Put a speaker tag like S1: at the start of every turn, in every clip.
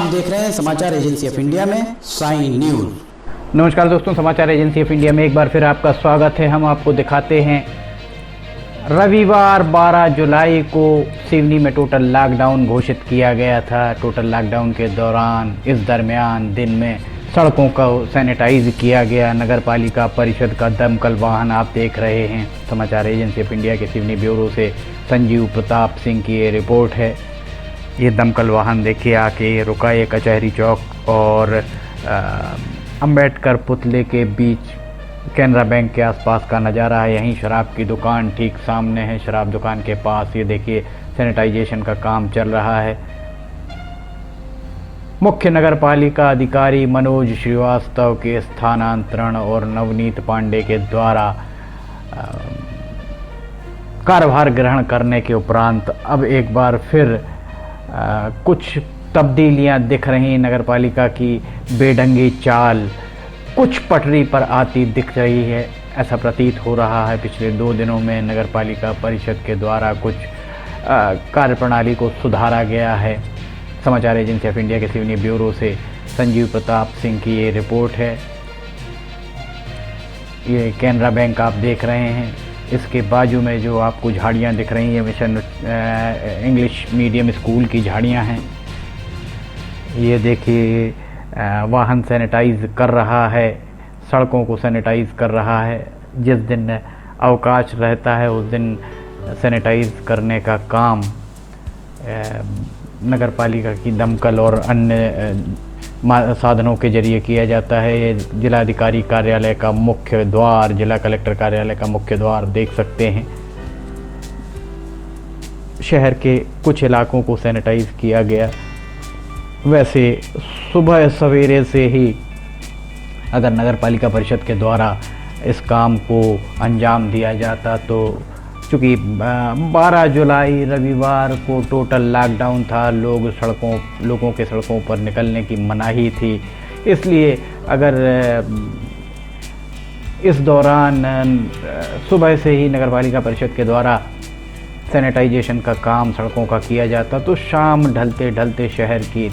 S1: आप देख रहे हैं समाचार एजेंसी ऑफ इंडिया में साइन न्यूज।
S2: नमस्कार दोस्तों, समाचार एजेंसी ऑफ इंडिया में एक बार फिर आपका स्वागत है। हम आपको दिखाते हैं रविवार 12 जुलाई को सिवनी में टोटल लॉकडाउन घोषित किया गया था। टोटल लॉकडाउन के दौरान इस दरमियान दिन में सड़कों को सैनिटाइज किया गया। नगर पालिका परिषद का दमकल वाहन आप देख रहे हैं। समाचार एजेंसी ऑफ इंडिया के सिवनी ब्यूरो से संजीव प्रताप सिंह की ये रिपोर्ट है। ये दमकल वाहन देखिए आके रुका है कचहरी चौक और अंबेडकर पुतले के बीच कैनरा बैंक के आसपास का नज़ारा है। यहीं शराब की दुकान ठीक सामने है। शराब दुकान के पास ये देखिए सैनिटाइजेशन का काम चल रहा है। मुख्य नगर पालिका अधिकारी मनोज श्रीवास्तव के स्थानांतरण और नवनीत पांडे के द्वारा कार्यभार ग्रहण करने के उपरांत अब एक बार फिर कुछ तब्दीलियां दिख रही। नगर पालिका की बेढंगी चाल कुछ पटरी पर आती दिख रही है। ऐसा प्रतीत हो रहा है पिछले 2 दिनों में नगर पालिका परिषद के द्वारा कुछ कार्यप्रणाली को सुधारा गया है। समाचार एजेंसी ऑफ इंडिया के सिवनी ब्यूरो से संजीव प्रताप सिंह की ये रिपोर्ट है। ये कैनरा बैंक आप देख रहे हैं। इसके बाजू में जो आपको झाड़ियाँ दिख रही हैं मिशन इंग्लिश मीडियम स्कूल की झाड़ियाँ हैं। ये देखिए वाहन सैनिटाइज कर रहा है, सड़कों को सैनिटाइज कर रहा है। जिस दिन अवकाश रहता है उस दिन सैनिटाइज करने का काम नगर पालिका की दमकल और अन्य साधनों के जरिए किया जाता है। ये जिलाधिकारी कार्यालय का मुख्य द्वार, जिला कलेक्टर कार्यालय का मुख्य द्वार देख सकते हैं। शहर के कुछ इलाकों को सैनिटाइज किया गया। वैसे सुबह सवेरे से ही अगर नगर पालिका परिषद के द्वारा इस काम को अंजाम दिया जाता तो चूँकि 12 जुलाई रविवार को टोटल लॉकडाउन था, लोगों के सड़कों पर निकलने की मनाही थी। इसलिए अगर इस दौरान सुबह से ही नगर पालिका परिषद के द्वारा सैनिटाइजेशन का काम सड़कों का किया जाता तो शाम ढलते ढलते शहर की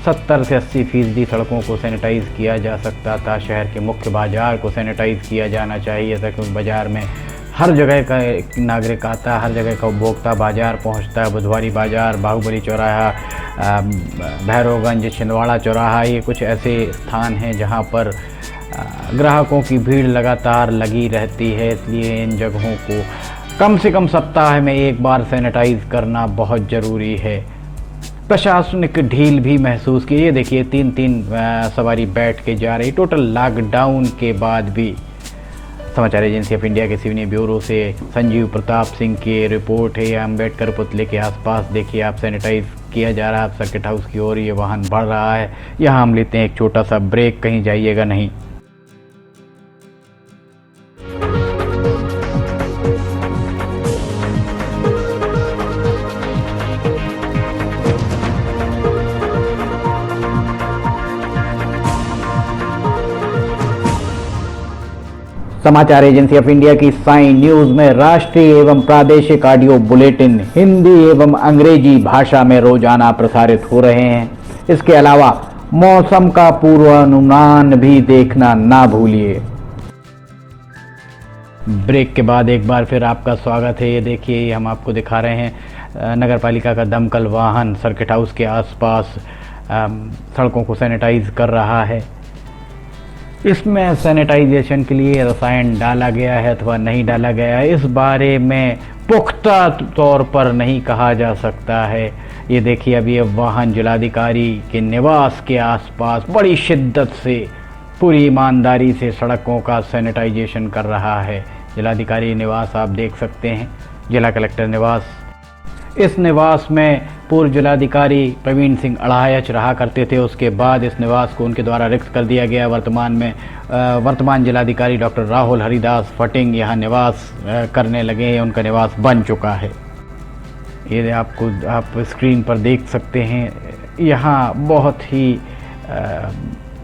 S2: 70 से 80% सड़कों को सैनिटाइज़ किया जा सकता था। शहर के मुख्य बाज़ार को सैनिटाइज़ किया जाना चाहिए था, क्योंकि बाज़ार में हर जगह का एक नागरिक आता है, हर जगह का उपभोक्ता बाज़ार पहुंचता है। बुधवारी बाज़ार, बाहुबली चौराहा, भैरवगंज, छिंदवाड़ा चौराहा, ये कुछ ऐसे स्थान हैं जहां पर ग्राहकों की भीड़ लगातार लगी रहती है। इसलिए इन जगहों को कम से कम सप्ताह में एक बार सैनिटाइज़ करना बहुत ज़रूरी है। प्रशासनिक ढील भी महसूस की। ये देखिए 3-3 सवारी बैठ के जा रही। टोटल लॉकडाउन के बाद भी समाचार एजेंसी ऑफ इंडिया के सिवनी ब्यूरो से संजीव प्रताप सिंह की रिपोर्ट है। अम्बेडकर पुतले के आसपास देखिए आप सैनिटाइज किया जा रहा है। सर्किट हाउस की ओर ये वाहन बढ़ रहा है। यहाँ हम लेते हैं एक छोटा सा ब्रेक, कहीं जाइएगा नहीं। समाचार एजेंसी ऑफ इंडिया की साइन न्यूज में राष्ट्रीय एवं प्रादेशिक ऑडियो बुलेटिन हिंदी एवं अंग्रेजी भाषा में रोजाना प्रसारित हो रहे हैं। इसके अलावा मौसम का पूर्वानुमान भी देखना ना भूलिए। ब्रेक के बाद एक बार फिर आपका स्वागत है। ये देखिए हम आपको दिखा रहे हैं नगर पालिका का दमकल वाहन सर्किट हाउस के आसपास सड़कों को सैनिटाइज कर रहा है। इसमें सैनिटाइजेशन के लिए रसायन डाला गया है अथवा नहीं डाला गया है, इस बारे में पुख्ता तौर पर नहीं कहा जा सकता है। ये देखिए अभी ये वाहन जिलाधिकारी के निवास के आसपास बड़ी शिद्दत से, पूरी ईमानदारी से सड़कों का सैनिटाइजेशन कर रहा है। जिलाधिकारी निवास आप देख सकते हैं, जिला कलेक्टर निवास। इस निवास में पूर्व जिलाधिकारी प्रवीण सिंह अड़ायच रहा करते थे। उसके बाद इस निवास को उनके द्वारा रिक्त कर दिया गया। वर्तमान जिलाधिकारी डॉक्टर राहुल हरिदास फटिंग यहाँ निवास करने लगे हैं। उनका निवास बन चुका है। ये आप स्क्रीन पर देख सकते हैं। यहाँ बहुत ही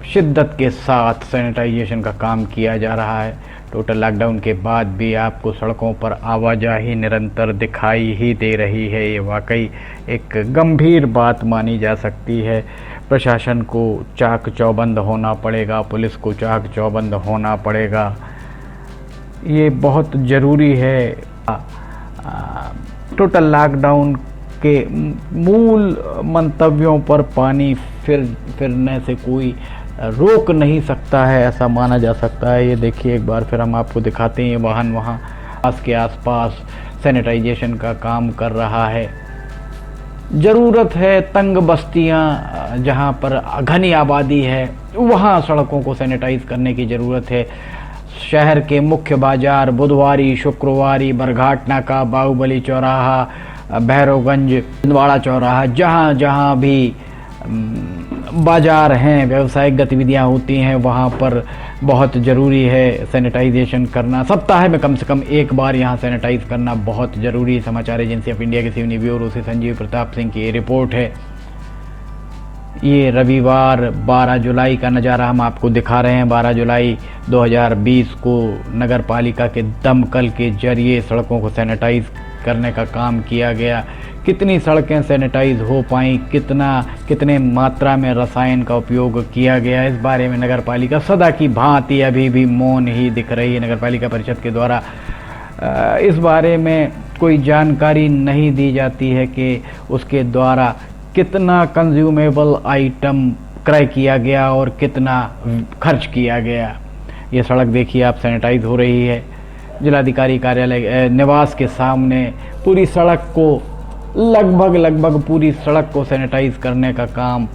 S2: शिद्दत के साथ सैनिटाइजेशन का काम किया जा रहा है। टोटल लॉकडाउन के बाद भी आपको सड़कों पर आवाजाही निरंतर दिखाई ही दे रही है। ये वाकई एक गंभीर बात मानी जा सकती है। प्रशासन को चाक चौबंद होना पड़ेगा, पुलिस को चाक चौबंद होना पड़ेगा। ये बहुत ज़रूरी है। टोटल लॉकडाउन के मूल मंतव्यों पर पानी फिरने से कोई रोक नहीं सकता है, ऐसा माना जा सकता है। ये देखिए एक बार फिर हम आपको दिखाते हैं, ये वाहन वहाँ के आसपास सैनिटाइजेशन का काम कर रहा है। ज़रूरत है, तंग बस्तियां जहां पर घनी आबादी है वहां सड़कों को सैनिटाइज करने की ज़रूरत है। शहर के मुख्य बाज़ार बुधवारी, शुक्रवारी, बरघाट नाका, बाहुबली चौराहा, भैरवगंज, छिंदवाड़ा चौराहा, जहां जहां भी बाज़ार हैं, व्यावसायिक गतिविधियां होती हैं, वहां पर बहुत ज़रूरी है सैनिटाइजेशन करना। सप्ताह में कम से कम एक बार यहां सैनिटाइज करना बहुत ज़रूरी है। समाचार एजेंसी ऑफ इंडिया के सिवनी ब्यूरो से संजीव प्रताप सिंह की ये रिपोर्ट है। ये रविवार 12 जुलाई का नज़ारा हम आपको दिखा रहे हैं। 12 जुलाई 2020 को नगर पालिका के दमकल के जरिए सड़कों को सैनिटाइज करने का काम किया गया। कितनी सड़कें सैनिटाइज हो पाई, कितने मात्रा में रसायन का उपयोग किया गया, इस बारे में नगर पालिका सदा की भांति अभी भी मौन ही दिख रही है। नगर पालिका परिषद के द्वारा इस बारे में कोई जानकारी नहीं दी जाती है कि उसके द्वारा कितना कंज्यूमेबल आइटम क्रय किया गया और कितना खर्च किया गया। ये सड़क देखिए आप सैनिटाइज हो रही है। जिलाधिकारी कार्यालय निवास के सामने पूरी सड़क को लगभग पूरी सड़क को सैनिटाइज करने का काम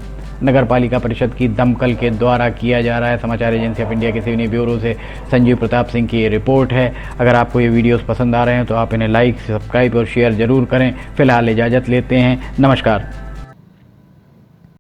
S2: नगर पालिका परिषद की दमकल के द्वारा किया जा रहा है। समाचार एजेंसी ऑफ इंडिया के सिवनी ब्यूरो से संजीव प्रताप सिंह की ये रिपोर्ट है। अगर आपको ये वीडियोस पसंद आ रहे हैं तो आप इन्हें लाइक, सब्सक्राइब और शेयर ज़रूर करें। फिलहाल इजाज़त लेते हैं, नमस्कार।